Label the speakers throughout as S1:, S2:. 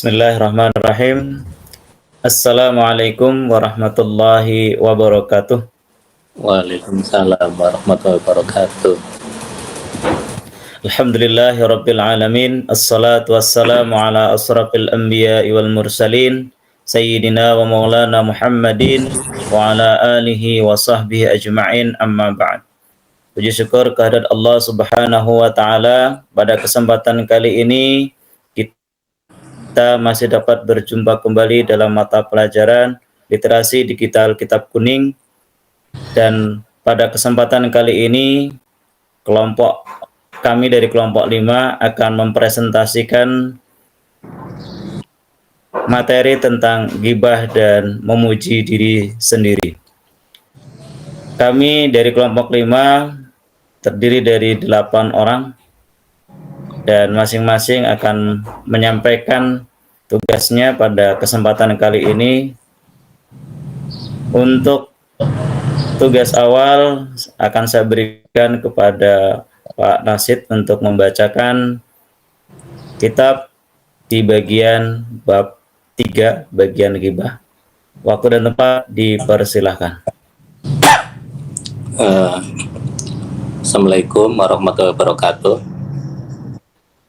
S1: Bismillahirrahmanirrahim. Assalamualaikum warahmatullahi wabarakatuh.
S2: Waalaikumsalam warahmatullahi wabarakatuh.
S1: Alhamdulillahirabbil alamin. Assalatu wassalamu ala asrafil anbiya'i wal mursalin sayyidina wa maulana Muhammadin wa ala alihi wa sahbihi ajma'in, amma ba'd. Puji syukur kehadirat Allah Subhanahu wa taala. Pada kesempatan kali ini kita masih dapat berjumpa kembali dalam mata pelajaran Literasi Digital Kitab Kuning, dan pada kesempatan kali ini kami dari kelompok 5 akan mempresentasikan materi tentang ghibah dan memuji diri sendiri. Kami dari kelompok 5 terdiri dari 8 orang, dan masing-masing akan menyampaikan tugasnya pada kesempatan kali ini. Untuk tugas awal akan saya berikan kepada Pak Nasid untuk membacakan kitab di bagian bab 3, bagian ghibah. Waktu dan tempat dipersilahkan.
S2: Assalamualaikum warahmatullahi wabarakatuh.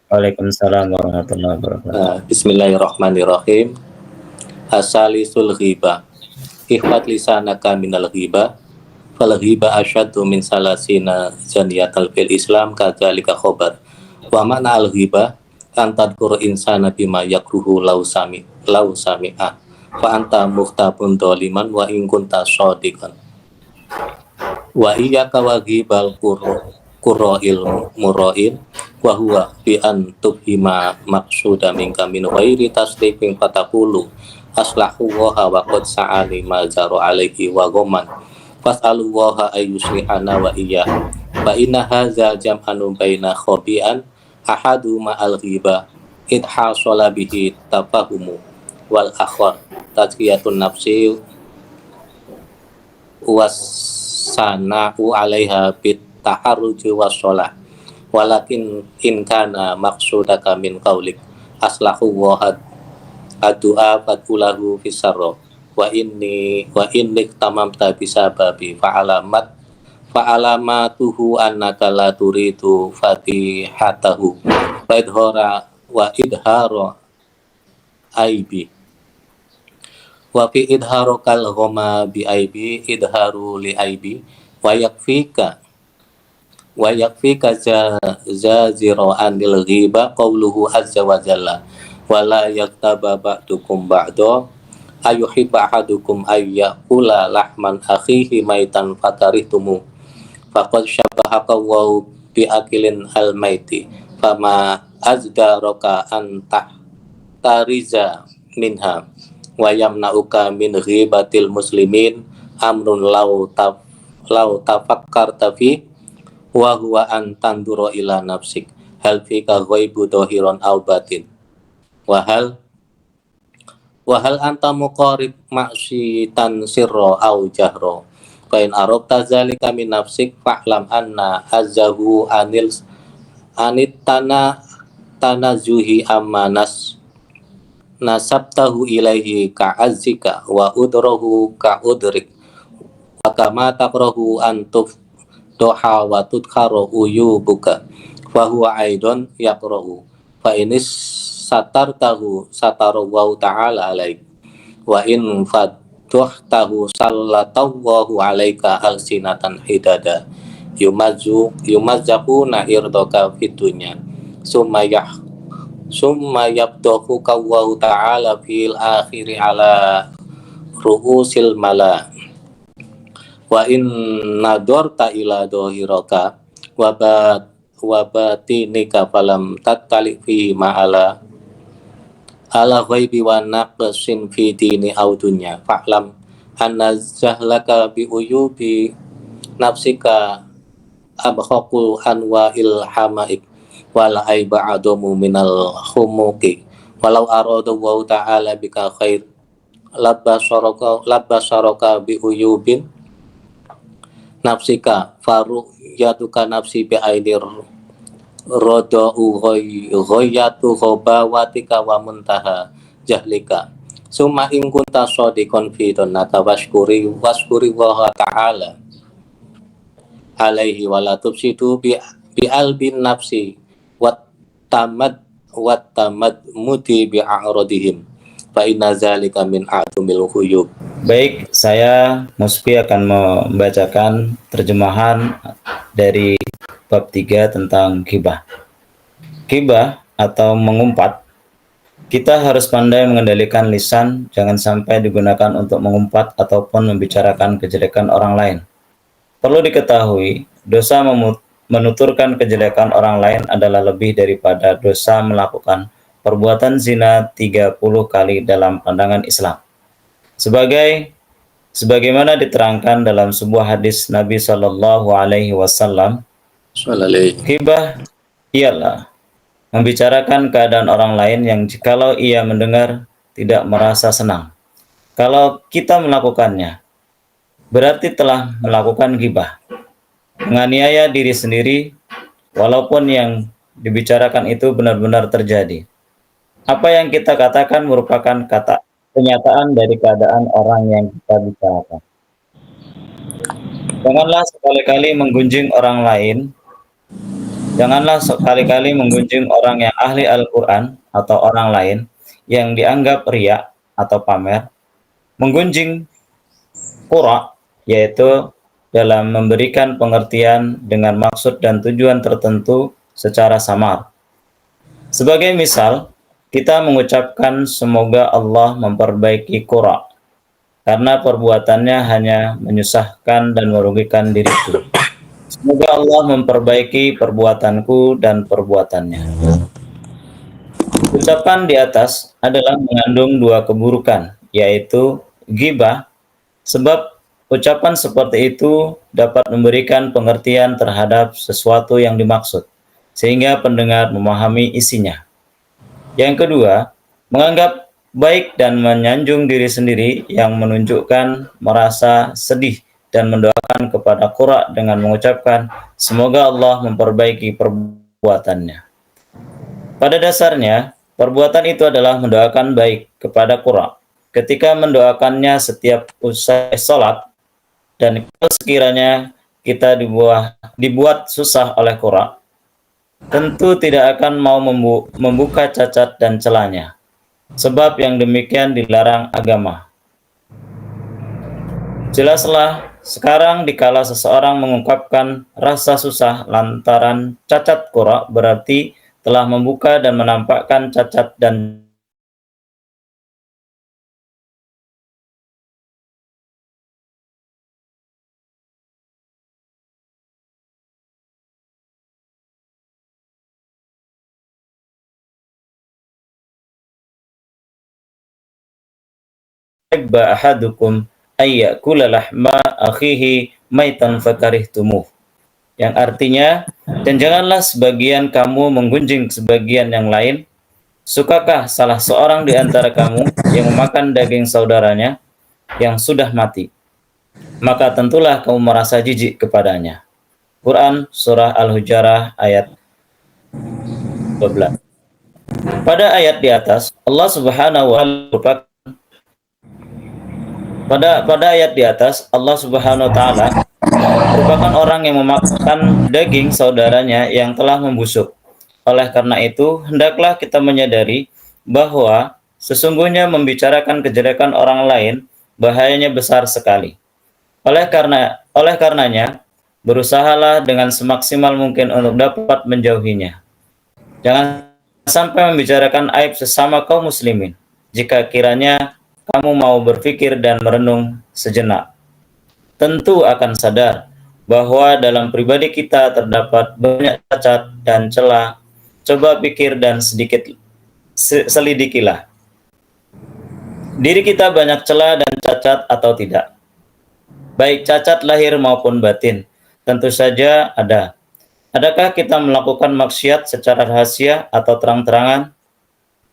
S1: Waalaikumsalam warahmatullahi wabarakatuh.
S2: Bismillahirrahmanirrahim. Asalisul ghibah. Ihfad lisanaka minal ghibah. Fal ghibah asyaddu min salasina zaniyatal fil Islam kadzalika khobar. Wa ma'na al ghibah an tadhkur insana bima yakruhu law sami'a. Fa anta muhtabun doliman wa in kunta shadiqan. Wa iyyaka wa ghibal qurra'il mura'in wa huwa bi an tubhima maqsuda minka min ghairi tasdiqin fataqulu aslahu wa qad sa'ani ma jaru alaihi wa ghaman fas'alu wa ayyuslihana wa iya fa inna hadza jam'anu baina khabi'an ahadu ma al-ghiba idhasala bihi tafahumu wal akhar tazkiyatun nafsi wassana'u alaiha bit taharruji wassalah walakin in kana maqsudaka min qaulik aslahu wa addu'a fatulahu fisarro wa inni tamamta bisababi fa'alamatuhu annaka la turidu fatihatahu wa idhara aibi wa fi idharokal ghama bi aibi idharu li aibi wa yakfika zazira'an lil ghiba qawluhu azza wa jalla wala yaktaba ba'dukum ba'da ayuhibba ahadukum ayyakula lahman akhihi maitan fakarihtumu faqad syabahaka wa bi akilin al maiti fama azdaraka an tariza minha wa yamna'uka min ghibatil muslimin amrun law tafakkarta fi wa huwa an tandura ila nafsik hal fika ghaibu dhahiran aw batin wa hal anta muqarib ma'syitan sirra aw jahra fa in arabta zalika min nafsik fa'lam anna azzahu anit tanazuhi amma nasabtahu ilaihi ka'azzika wa udrahu ka'udrik wa kama takrahu antuf doha wa tudkharu uyubuka fa huwa aidon yaqra'u fa inis satartahu satarallahu ta'ala alaik wa in fadhtahu sallallahu alaika alsinatan hidada yumazzaquna irdaka fid dunya summa yabdahu kawwahu ta'ala fil akhiri ala ru'usil mala wa in nadorta ila dohiraka wa batinika falam tattali fi ma'ala ala ghaibi wa naqsin fi dini aw dunya fa'lam anna zahlaka bi uyubi nafsika abhaqu anwa'il hamaik wal aiba adamu minal humuki walau arada wa ta'ala bika khair labbasaraka bi uyubin nafsika faru yatuka nafsi bi ainir roda'u ghoyatu ghobawatika wa muntaha jahlika. Summa in kunta shadiqan fi dhanaka washkuri wa ta'ala alaihi wa la tufsidu bi albin nafsi wat tamad mudi bi a'radihim fa inna zalika min a'dumil ghuyub.
S1: Baik, saya Musfi akan membacakan terjemahan dari bab 3 tentang ghibah. Ghibah atau mengumpat. Kita harus pandai mengendalikan lisan, jangan sampai digunakan untuk mengumpat ataupun membicarakan kejelekan orang lain. Perlu diketahui, dosa menuturkan kejelekan orang lain adalah lebih daripada dosa melakukan perbuatan zina 30 kali dalam pandangan Islam. Sebagaimana diterangkan dalam sebuah hadis Nabi Shallallahu Alaihi Wasallam, ghibah ialah membicarakan keadaan orang lain yang jikalau ia mendengar tidak merasa senang. Kalau kita melakukannya, berarti telah melakukan ghibah, menganiaya diri sendiri, walaupun yang dibicarakan itu benar-benar terjadi. Apa yang kita katakan merupakan kenyataan dari keadaan orang yang kita bicarakan. Janganlah sekali-kali menggunjing orang lain. Janganlah sekali-kali menggunjing orang yang ahli Al-Quran atau orang lain yang dianggap riya atau pamer. Menggunjing qura, yaitu dalam memberikan pengertian dengan maksud dan tujuan tertentu secara samar. Sebagai misal, kita mengucapkan semoga Allah memperbaiki qura, karena perbuatannya hanya menyusahkan dan merugikan diriku. Semoga Allah memperbaiki perbuatanku dan perbuatannya. Ucapan di atas adalah mengandung dua keburukan, yaitu ghibah, sebab ucapan seperti itu dapat memberikan pengertian terhadap sesuatu yang dimaksud, sehingga pendengar memahami isinya. Yang kedua, menganggap baik dan menyanjung diri sendiri yang menunjukkan merasa sedih dan mendoakan kepada qura dengan mengucapkan semoga Allah memperbaiki perbuatannya. Pada dasarnya, perbuatan itu adalah mendoakan baik kepada qura. Ketika mendoakannya setiap usai sholat, dan kalau sekiranya kita dibuat susah oleh qura, tentu tidak akan mau membuka cacat dan celahnya, sebab yang demikian dilarang agama. Jelaslah sekarang dikala seseorang mengungkapkan rasa susah lantaran cacat qura, berarti telah membuka dan menampakkan cacat dan ahadukum ayyakula lahma akhihi maitan fakarihtumuh, yang artinya, dan janganlah sebagian kamu menggunjing sebagian yang lain. Sukakah salah seorang di antara kamu yang memakan daging saudaranya yang sudah mati? Maka tentulah kamu merasa jijik kepadanya. Quran Surah Al-Hujarah ayat 12. Pada ayat di atas, Allah Subhanahu wa Ta'ala pada ayat di atas, Allah Subhanahu wa Ta'ala merupakan orang yang memakan daging saudaranya yang telah membusuk. Oleh karena itu, hendaklah kita menyadari bahwa sesungguhnya membicarakan kejelekan orang lain bahayanya besar sekali. Oleh karenanya, berusahalah dengan semaksimal mungkin untuk dapat menjauhinya. Jangan sampai membicarakan aib sesama kaum muslimin, jika kiranya kamu mau berpikir dan merenung sejenak. Tentu akan sadar bahwa dalam pribadi kita terdapat banyak cacat dan celah. Coba pikir dan sedikit selidikilah. Diri kita banyak celah dan cacat atau tidak? Baik cacat lahir maupun batin. Tentu saja ada. Adakah kita melakukan maksiat secara rahasia atau terang-terangan?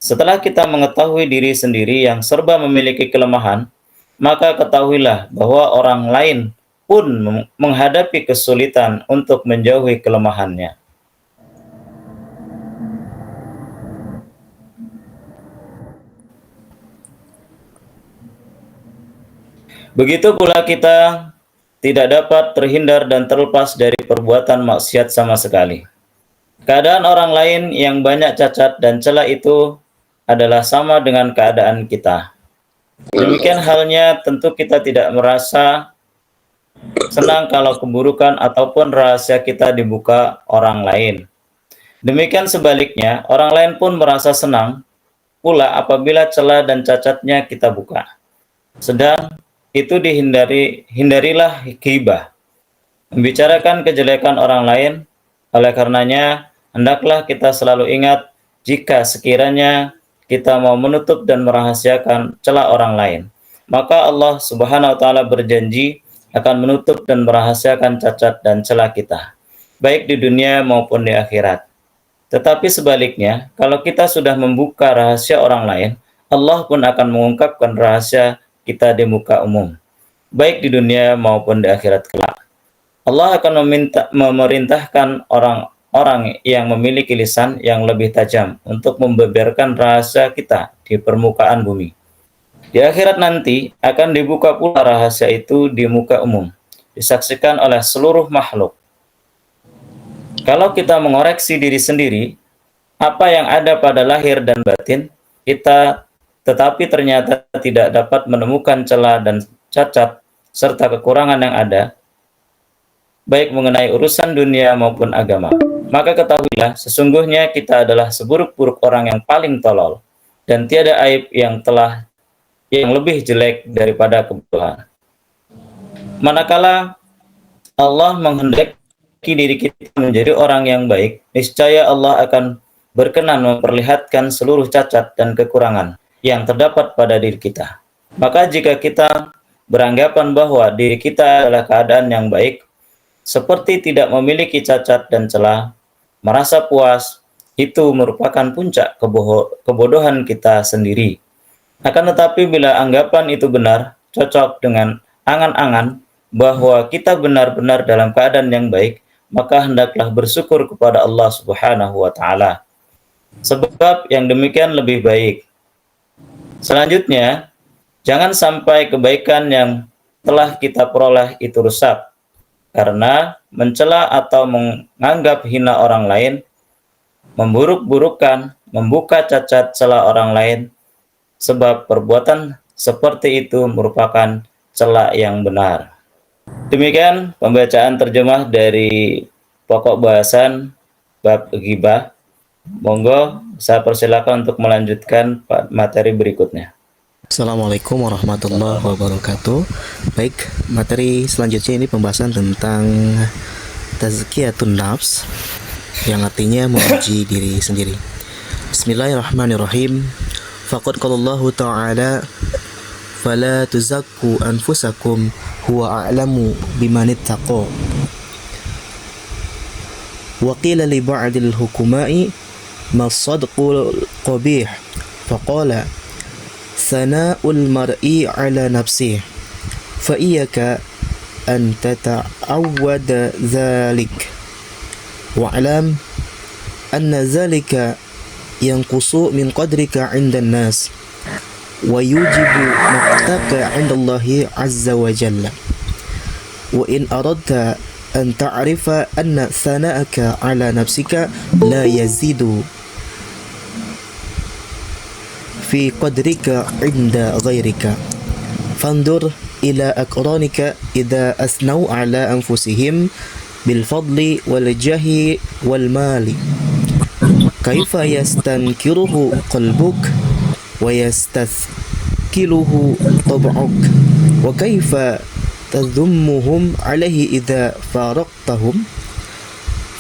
S1: Setelah kita mengetahui diri sendiri yang serba memiliki kelemahan, maka ketahuilah bahwa orang lain pun menghadapi kesulitan untuk menjauhi kelemahannya. Begitu pula kita tidak dapat terhindar dan terlepas dari perbuatan maksiat sama sekali. Keadaan orang lain yang banyak cacat dan celah itu adalah sama dengan keadaan kita. Demikian halnya tentu kita tidak merasa senang kalau keburukan ataupun rahasia kita dibuka orang lain. Demikian sebaliknya, orang lain pun merasa senang pula apabila celah dan cacatnya kita buka. Sedang itu hindarilah ghibah, membicarakan kejelekan orang lain. Oleh karenanya, hendaklah kita selalu ingat jika sekiranya kita mau menutup dan merahasiakan celah orang lain, maka Allah Subhanahu wa taala berjanji akan menutup dan merahasiakan cacat dan celah kita, baik di dunia maupun di akhirat. Tetapi sebaliknya, kalau kita sudah membuka rahasia orang lain, Allah pun akan mengungkapkan rahasia kita di muka umum, baik di dunia maupun di akhirat kelak. Allah akan memerintahkan orang-orang yang memiliki lisan yang lebih tajam untuk membeberkan rahasia kita di permukaan bumi. Di akhirat nanti akan dibuka pula rahasia itu di muka umum, disaksikan oleh seluruh makhluk. Kalau kita mengoreksi diri sendiri, apa yang ada pada lahir dan batin kita, tetapi ternyata tidak dapat menemukan celah dan cacat serta kekurangan yang ada, baik mengenai urusan dunia maupun agama, maka ketahuilah sesungguhnya kita adalah seburuk-buruk orang yang paling tolol, dan tiada aib yang lebih jelek daripada kebodohan. Manakala Allah menghendaki diri kita menjadi orang yang baik, niscaya Allah akan berkenan memperlihatkan seluruh cacat dan kekurangan yang terdapat pada diri kita. Maka jika kita beranggapan bahwa diri kita adalah keadaan yang baik, seperti tidak memiliki cacat dan celah, merasa puas, itu merupakan puncak kebodohan kita sendiri. Akan tetapi bila anggapan itu benar, cocok dengan angan-angan bahwa kita benar-benar dalam keadaan yang baik, maka hendaklah bersyukur kepada Allah Subhanahu wa taala. Sebab yang demikian lebih baik. Selanjutnya, jangan sampai kebaikan yang telah kita peroleh itu rusak karena mencela atau menganggap hina orang lain, memburuk-burukkan, membuka cacat celah orang lain, sebab perbuatan seperti itu merupakan celah yang benar. Demikian pembacaan terjemah dari pokok bahasan bab ghibah. Monggo saya persilakan untuk melanjutkan materi berikutnya.
S3: Assalamualaikum warahmatullahi wabarakatuh. Baik, materi selanjutnya ini pembahasan tentang tazkiyatun nafs, yang artinya memuji diri sendiri. Bismillahirrahmanirrahim. Faqad qala Allah Ta'ala, fala tuzakku anfusakum huwa a'lamu bimanittaqo. Wa qila li ba'dil hukuma'i ما الصدق القبيح فقال ثناء المرء على نفسه فإياك أن تتعود ذلك واعلم أن ذلك ينقص من قدرك عند الناس ويوجب مقتك عند الله عز وجل وإن أردت أن تعرف أن ثناءك على نفسك لا يزيد في قدرك عند غيرك فانظر إلى أقرانك إذا أثنوا على أنفسهم بالفضل والجاه والمال كيف يستنكره قلبك ويستثقله طبعك وكيف تذمهم عليه إذا فارقتهم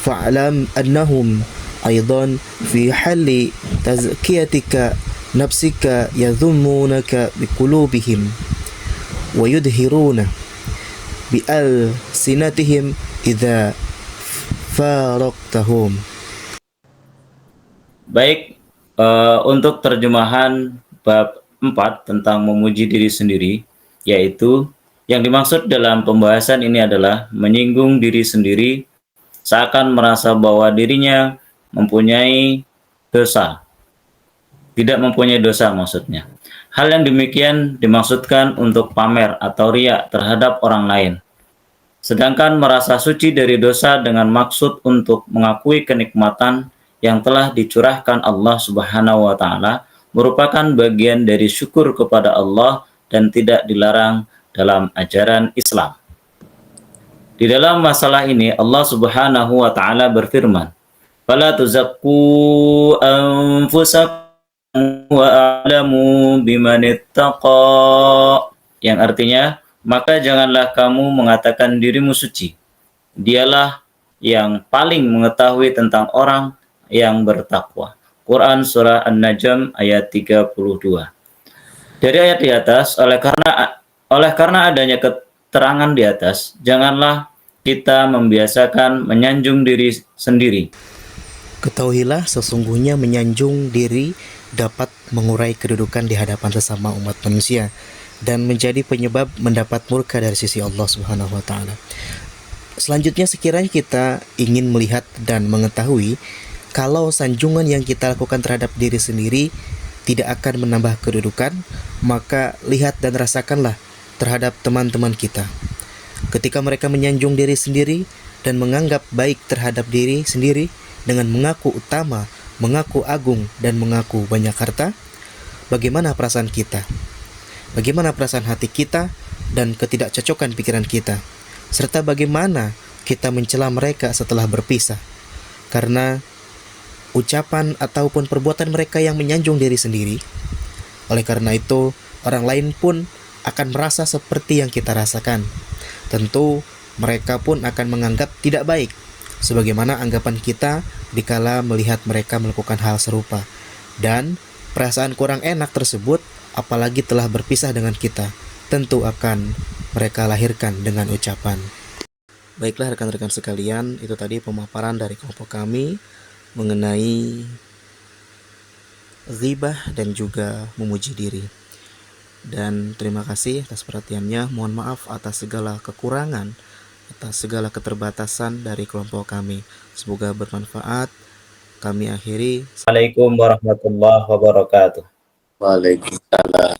S3: فاعلم أنهم أيضا في حال تزكيتك نفسك يذمونك بقلوبهم ويدهرون بألسنتهم إذا فارقتهم.
S1: Baik, untuk terjemahan bab 4 tentang memuji diri sendiri, yaitu yang dimaksud dalam pembahasan ini adalah menyinggung diri sendiri seakan merasa bahwa dirinya mempunyai dosa. Tidak mempunyai dosa maksudnya. Hal yang demikian dimaksudkan untuk pamer atau riya terhadap orang lain. Sedangkan merasa suci dari dosa dengan maksud untuk mengakui kenikmatan yang telah dicurahkan Allah Subhanahu wa taala merupakan bagian dari syukur kepada Allah dan tidak dilarang dalam ajaran Islam. Di dalam masalah ini Allah Subhanahu wa taala berfirman, "Fala tuzakku anfusakum wa a'lamu bimanittaqa." Yang artinya, maka janganlah kamu mengatakan dirimu suci. Dialah yang paling mengetahui tentang orang yang bertakwa. Quran Surah An-Najm ayat 32. Dari ayat di atas, oleh karena adanya keterangan di atas, janganlah kita membiasakan menyanjung diri sendiri.
S3: Ketahuilah sesungguhnya menyanjung diri dapat mengurai kedudukan di hadapan sesama umat manusia dan menjadi penyebab mendapat murka dari sisi Allah Subhanahu wa taala. Selanjutnya, sekiranya kita ingin melihat dan mengetahui kalau sanjungan yang kita lakukan terhadap diri sendiri tidak akan menambah kedudukan, maka lihat dan rasakanlah terhadap teman-teman kita. Ketika mereka menyanjung diri sendiri dan menganggap baik terhadap diri sendiri dengan mengaku utama, mengaku agung, dan mengaku banyak harta, bagaimana perasaan kita? Bagaimana perasaan hati kita dan ketidakcocokan pikiran kita? Serta bagaimana kita mencela mereka setelah berpisah? Karena ucapan ataupun perbuatan mereka yang menyanjung diri sendiri. Oleh karena itu, orang lain pun akan merasa seperti yang kita rasakan. Tentu mereka pun akan menganggap tidak baik, sebagaimana anggapan kita dikala melihat mereka melakukan hal serupa. Dan perasaan kurang enak tersebut, apalagi telah berpisah dengan kita, tentu akan mereka lahirkan dengan ucapan. Baiklah rekan-rekan sekalian, itu tadi pemaparan dari kelompok kami mengenai ghibah dan juga memuji diri. Dan terima kasih atas perhatiannya. Mohon maaf atas segala kekurangan, atas segala keterbatasan dari kelompok kami. Semoga bermanfaat. Kami akhiri.
S1: Assalamualaikum warahmatullahi wabarakatuh.
S2: Waalaikumsalam.